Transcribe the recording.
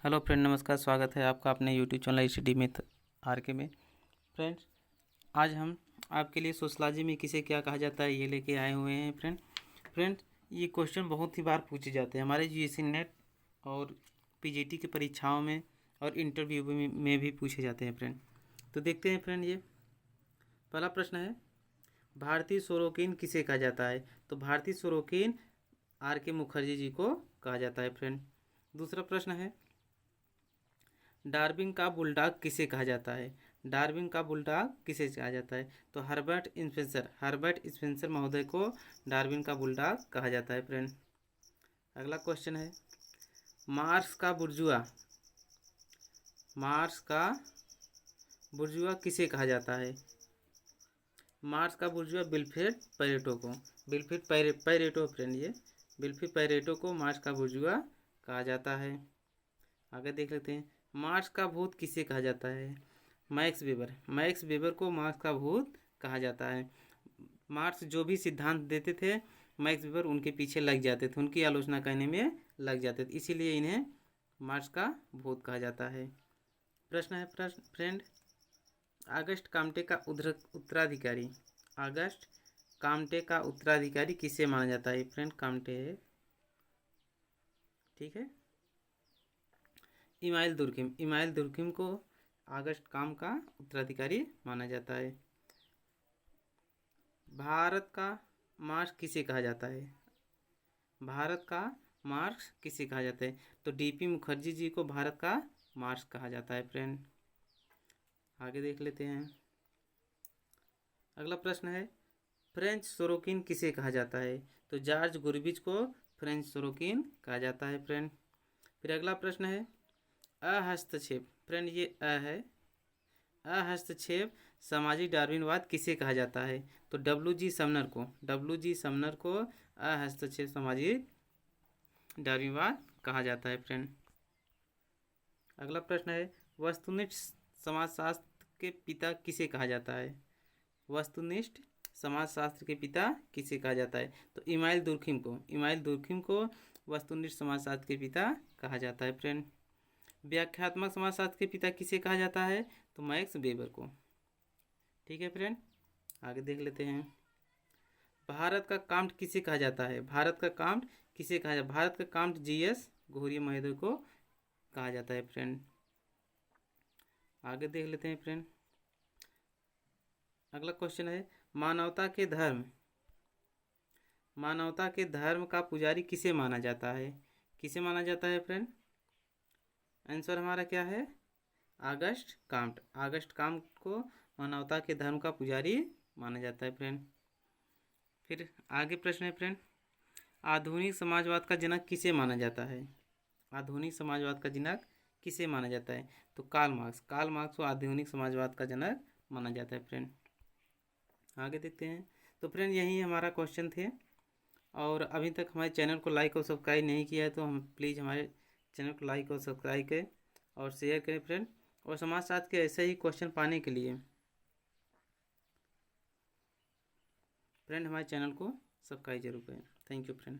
Hello friend, नमस्कार। स्वागत है आपका अपने यूट्यूब चैनल स्टडी में आरके में। फ्रेंड्स, आज हम आपके लिए सोशलॉजी में किसे क्या कहा जाता है ये लेके आए हुए हैं। फ्रेंड, ये क्वेश्चन बहुत ही बार पूछे जाते हैं हमारे यूजीसी नेट और पीजीटी की परीक्षाओं में और इंटरव्यू में भी पूछे जाते हैं। फ्रेंड, तो देखते हैं। फ्रेंड, ये पहला प्रश्न है, भारतीय सोरोकिन किसे कहा जाता है? तो भारतीय सोरोकिन आर.के. मुखर्जी जी को कहा जाता है। फ्रेंड, दूसरा प्रश्न है, डार्विन का बुलडॉग किसे कहा जाता है? डार्विन का बुलडॉग किसे कहा जाता है? तो हर्बर्ट स्पेंसर महोदय को डार्विन का बुलडॉग कहा जाता है। फ्रेंड, अगला क्वेश्चन है, मार्स का बुर्जुआ किसे कहा जाता है? मार्स का बुर्जुआ विल्फ्रेड पैरेटो फ्रेंड, ये विल्फ्रेड पैरेटो को मार्स का बुर्जुआ कहा जाता है। आगे देख लेते हैं, मार्स का भूत किसे कहा जाता है? मैक्स वेबर को मार्स का भूत कहा जाता है। मार्क्स जो भी सिद्धांत देते थे, मैक्स वेबर उनके पीछे लग जाते थे, उनकी आलोचना करने में लग जाते थे, इसीलिए इन्हें मार्क्स का भूत कहा जाता है। प्रश्न है फ्रेंड, अगस्ट काम्टे का उत्तराधिकारी किसे माना जाता है? फ्रेंड, काम्टे है, ठीक है। इमाइल दुर्खिम को अगस्ट काम का उत्तराधिकारी माना जाता है। भारत का मार्क्स किसे कहा जाता है? तो डीपी मुखर्जी जी को भारत का मार्क्स कहा जाता है। फ्रेंड, आगे देख लेते हैं। अगला प्रश्न है, फ्रेंच सोरोकिन किसे कहा जाता है? तो जॉर्ज गुरबिच को फ्रेंच सोरोकिन कहा जाता है। फ्रेंड, फिर अगला प्रश्न है, अहस्तक्षेप। फ्रेंड, ये है, अहस्तक्षेप सामाजिक डार्विनवाद किसे कहा जाता है? तो डब्ल्यू जी समनर को अहस्तक्षेप सामाजिक डार्विनवाद कहा जाता है। फ्रेंड, अगला प्रश्न है, वस्तुनिष्ठ समाजशास्त्र के पिता किसे कहा जाता है? तो इमाइल दुर्खिम को वस्तुनिष्ठ समाजशास्त्र के पिता कहा जाता है। फ्रेंड, व्याख्यात्मक समाजशास्त्र के पिता किसे कहा जाता है? तो मैक्स वेबर को, ठीक है। फ्रेंड, आगे देख लेते हैं, भारत का काम्ट किसे कहा जाता है? भारत का काम्ट जीएस घोरिया महोदय को कहा जाता है। फ्रेंड, आगे देख लेते हैं। फ्रेंड, अगला क्वेश्चन है, मानवता के धर्म का पुजारी किसे माना जाता है? फ्रेंड, आंसर हमारा क्या है? अगस्ट काम्ट को मानवता के धर्म का पुजारी माना जाता है। फ्रेंड, फिर आगे प्रश्न है, फ्रेंड, आधुनिक समाजवाद का जनक किसे माना जाता है? तो कार्ल मार्क्स को आधुनिक समाजवाद का जनक माना जाता है। फ्रेंड, आगे देखते हैं। तो फ्रेंड, यही हमारा क्वेश्चन थे, और अभी तक हमारे चैनल को लाइक और सब्सक्राइब नहीं किया है तो हम प्लीज़ हमारे चैनल को लाइक और सब्सक्राइब करें और शेयर करें। फ्रेंड, और समाजशास्त्र के ऐसे ही क्वेश्चन पाने के लिए फ्रेंड हमारे चैनल को सब्सक्राइब जरूर करें। Thank you friend.